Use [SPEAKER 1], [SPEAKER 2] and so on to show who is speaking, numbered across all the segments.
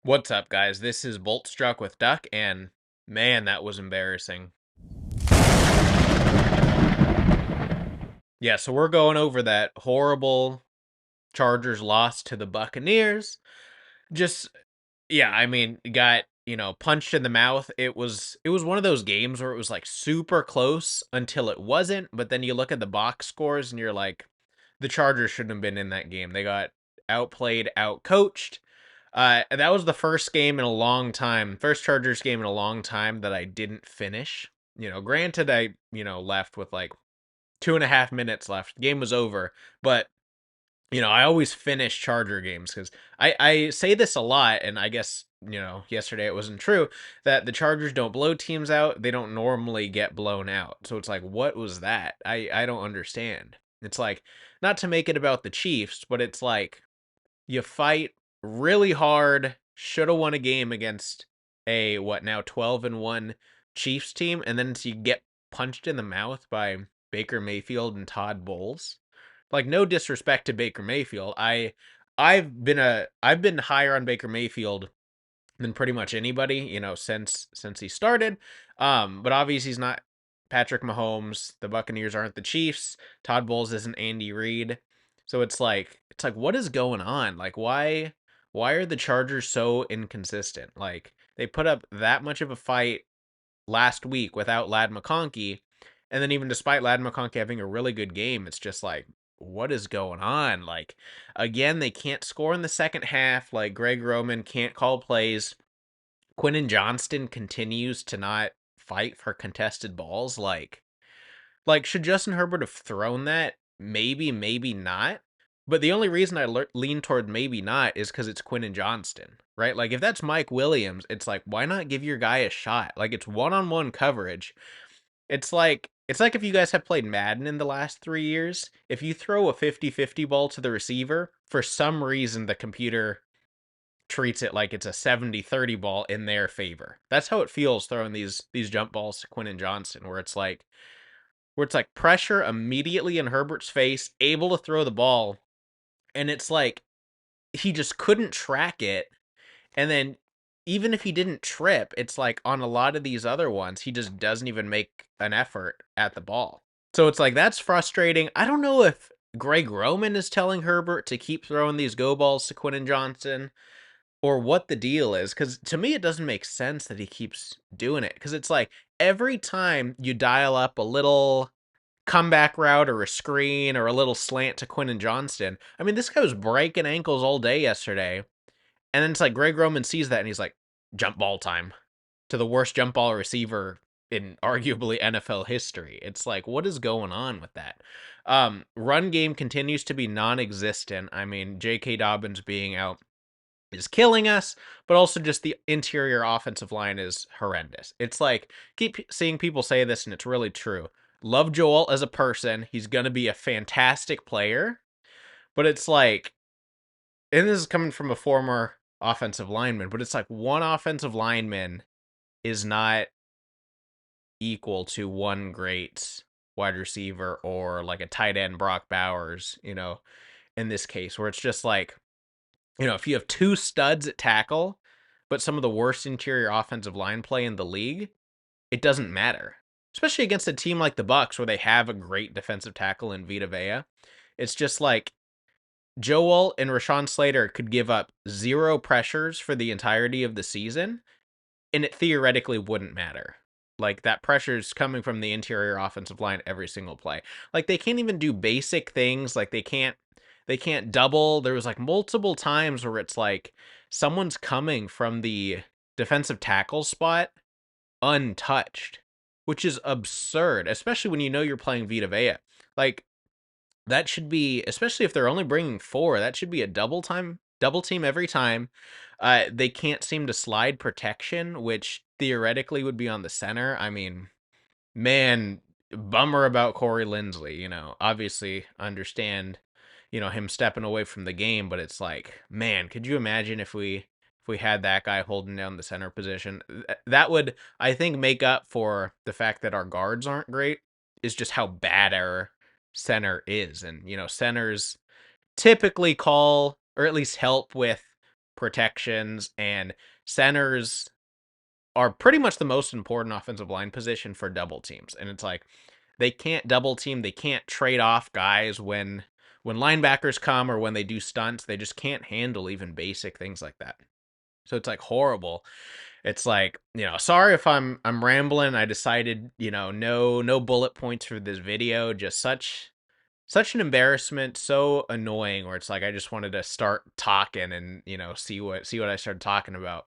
[SPEAKER 1] What's up, guys? This is Bolt Struck with Duck, and man, that was embarrassing. Yeah, so we're going over that horrible Chargers loss to the Buccaneers. Just, yeah, I mean, got, punched in the mouth. It was one of those games where it was like super close until it wasn't, but then you look at the box scores and you're like, the Chargers shouldn't have been in that game. They got outplayed, outcoached. That was the first game in a long time, first Chargers game in a long time that I didn't finish. Granted, I, left with like 2.5 minutes left. The game was over, but I always finish Charger games because I say this a lot, and I guess, yesterday it wasn't true, that the Chargers don't blow teams out. They don't normally get blown out. So it's like, what was that? I don't understand. It's like, not to make it about the Chiefs, but it's like, you fight really hard, should have won a game against a what now 12-1 Chiefs team, and then you get punched in the mouth by Baker Mayfield and Todd Bowles. Like, no disrespect to Baker Mayfield. I've been higher on Baker Mayfield than pretty much anybody, since he started. But obviously he's not Patrick Mahomes. The Buccaneers aren't the Chiefs. Todd Bowles isn't Andy Reid. So it's like what is going on? Like, why are the Chargers so inconsistent? Like, they put up that much of a fight last week without Lad McConkey, and then even despite Lad McConkey having a really good game, it's just like, what is going on? Like, again, they can't score in the second half. Like, Greg Roman can't call plays. Quentin Johnston continues to not fight for contested balls. Like, should Justin Herbert have thrown that? Maybe, maybe not. But the only reason I lean toward maybe not is because it's Quentin Johnston, right? Like, if that's Mike Williams, it's like, why not give your guy a shot? Like, it's one-on-one coverage. It's like if you guys have played Madden in the last 3 years, if you throw a 50-50 ball to the receiver, for some reason the computer treats it like it's a 70-30 ball in their favor. That's how it feels throwing these jump balls to Quentin Johnston, where it's like pressure immediately in Herbert's face, able to throw the ball, and it's like he just couldn't track it. And then even if he didn't trip, it's like on a lot of these other ones, he just doesn't even make an effort at the ball. So it's like, that's frustrating. I don't know if Greg Roman is telling Herbert to keep throwing these go balls to Quentin Johnson or what the deal is, because to me it doesn't make sense that he keeps doing it, because it's like every time you dial up a little comeback route or a screen or a little slant to Quentin Johnston, I mean, this guy was breaking ankles all day yesterday, and then it's like Greg Roman sees that and he's like, jump ball time to the worst jump ball receiver in arguably NFL history. It's like, what is going on with that? Run game continues to be non-existent. I mean, J.K. Dobbins being out is killing us, but also just the interior offensive line is horrendous. It's like, keep seeing people say this, and it's really true. Love Joel as a person. He's going to be a fantastic player, but it's like, and this is coming from a former offensive lineman, but it's like one offensive lineman is not equal to one great wide receiver or like a tight end Brock Bowers, in this case, where it's just like, if you have two studs at tackle, but some of the worst interior offensive line play in the league, it doesn't matter. Especially against a team like the Bucks, where they have a great defensive tackle in Vita Vea. It's just like Joel and Rashawn Slater could give up zero pressures for the entirety of the season, and it theoretically wouldn't matter. Like, that pressure's coming from the interior offensive line every single play. Like, they can't even do basic things. Like, they can't double. There was like multiple times where it's like someone's coming from the defensive tackle spot untouched, which is absurd, especially when you're playing Vita Vea. Like, that should be, especially if they're only bringing four, that should be a double team every time. They can't seem to slide protection, which theoretically would be on the center. I mean, man, bummer about Corey Linsley. Obviously understand, him stepping away from the game, but it's like, man, could you imagine if we had that guy holding down the center position? That would, I think, make up for the fact that our guards aren't great, is just how bad our center is. And centers typically call, or at least help with, protections, and centers are pretty much the most important offensive line position for double teams. And it's like they can't double team, they can't trade off guys when linebackers come or when they do stunts, they just can't handle even basic things like that. So it's like horrible. It's like, sorry if I'm rambling. I decided, no bullet points for this video, just such an embarrassment, so annoying where it's like I just wanted to start talking and, see what I started talking about.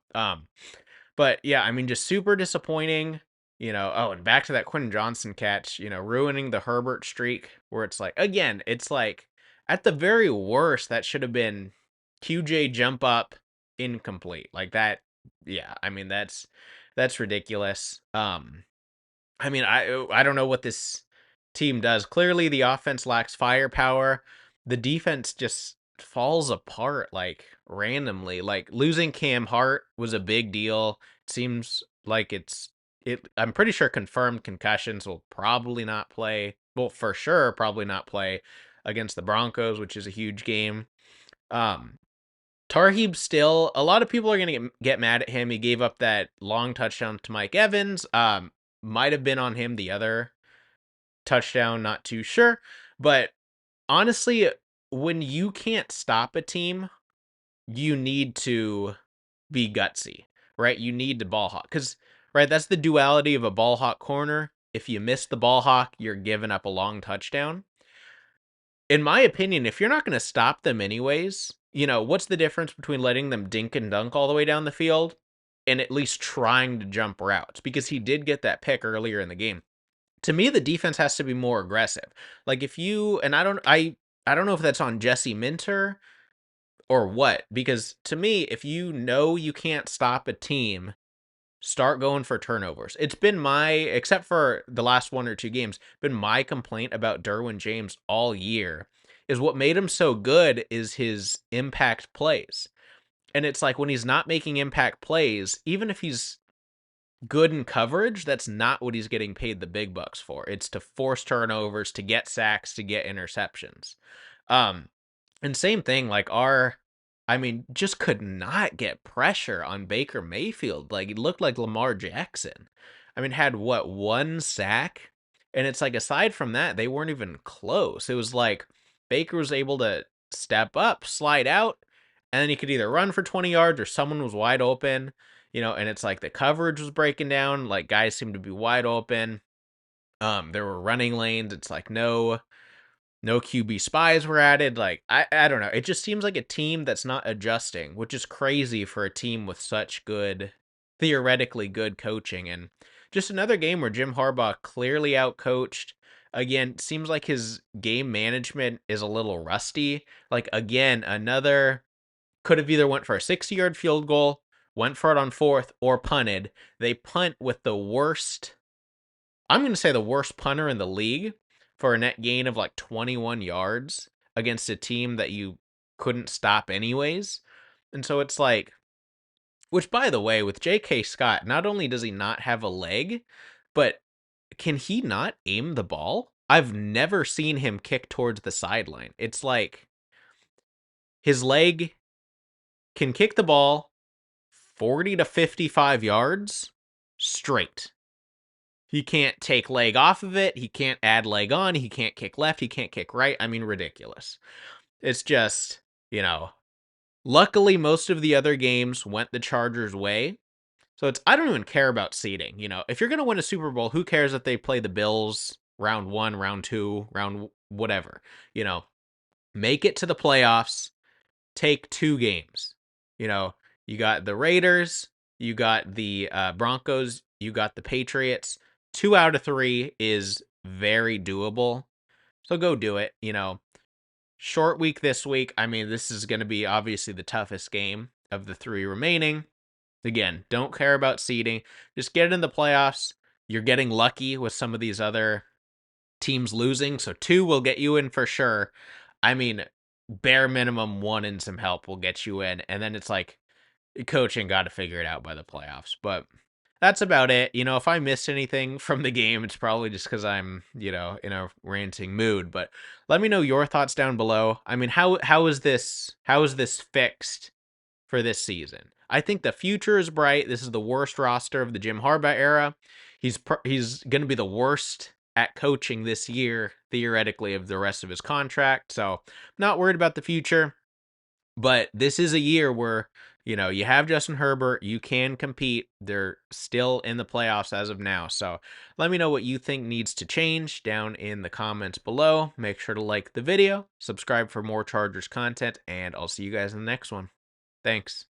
[SPEAKER 1] But yeah, I mean, just super disappointing. Oh, and back to that Quentin Johnson catch, ruining the Herbert streak, where it's like, again, it's like at the very worst, that should have been QJ jump up incomplete. Like that, yeah, I mean, that's ridiculous. I mean, I don't know what this team does. Clearly, the offense lacks firepower. The defense just falls apart like randomly. Like losing Cam Hart was a big deal. It seems like I'm pretty sure confirmed concussions will probably not play. Well, for sure, probably not play against the Broncos, which is a huge game. Tarheeb still, a lot of people are going to get mad at him. He gave up that long touchdown to Mike Evans. Might have been on him the other touchdown, not too sure. But honestly, when you can't stop a team, you need to be gutsy, right? You need to ball hawk. Because, right, that's the duality of a ball hawk corner. If you miss the ball hawk, you're giving up a long touchdown. In my opinion, if you're not going to stop them anyways, what's the difference between letting them dink and dunk all the way down the field and at least trying to jump routes? Because he did get that pick earlier in the game. To me, the defense has to be more aggressive. Like if you, and I don't know if that's on Jesse Minter or what, because to me, if you can't stop a team, start going for turnovers. It's been except for the last one or two games, been my complaint about Derwin James all year is what made him so good is his impact plays. And it's like when he's not making impact plays, even if he's good in coverage, that's not what he's getting paid the big bucks for. It's to force turnovers, to get sacks, to get interceptions. And same thing, like just could not get pressure on Baker Mayfield. Like, it looked like Lamar Jackson. I mean, had one sack? And it's like, aside from that, they weren't even close. It was like Baker was able to step up, slide out, and then he could either run for 20 yards or someone was wide open, and it's like the coverage was breaking down. Like, guys seemed to be wide open. There were running lanes. It's like, no QB spies were added. Like, I don't know. It just seems like a team that's not adjusting, which is crazy for a team with such theoretically good coaching. And just another game where Jim Harbaugh clearly outcoached. Again, seems like his game management is a little rusty. Like, again, another could have either went for a 60-yard field goal, went for it on fourth, or punted. They punt with I'm going to say the worst punter in the league for a net gain of like 21 yards against a team that you couldn't stop anyways. And so it's like, which by the way, with J.K. Scott, not only does he not have a leg, but can he not aim the ball? I've never seen him kick towards the sideline. It's like his leg can kick the ball 40 to 55 yards straight. He can't take leg off of it. He can't add leg on. He can't kick left. He can't kick right. I mean, ridiculous. It's just, luckily most of the other games went the Chargers' way. So I don't even care about seeding. If you're going to win a Super Bowl, who cares if they play the Bills round 1, round 2, round whatever? Make it to the playoffs. Take 2 games. You got the Raiders, you got the Broncos, you got the Patriots. 2 out of 3 is very doable. So go do it. Short week this week. I mean, this is going to be obviously the toughest game of the 3 remaining. Again, don't care about seeding. Just get it in the playoffs. You're getting lucky with some of these other teams losing. So 2 will get you in for sure. I mean, bare minimum 1 and some help will get you in. And then it's like, coaching got to figure it out by the playoffs. But that's about it. If I missed anything from the game, it's probably just because I'm, in a ranting mood. But let me know your thoughts down below. I mean, how is this fixed for this season. I think the future is bright. This is the worst roster of the Jim Harbaugh era. He's going to be the worst at coaching this year, theoretically, of the rest of his contract. So, not worried about the future. But this is a year where, you have Justin Herbert, you can compete. They're still in the playoffs as of now. So let me know what you think needs to change down in the comments below. Make sure to like the video, subscribe for more Chargers content, and I'll see you guys in the next one. Thanks.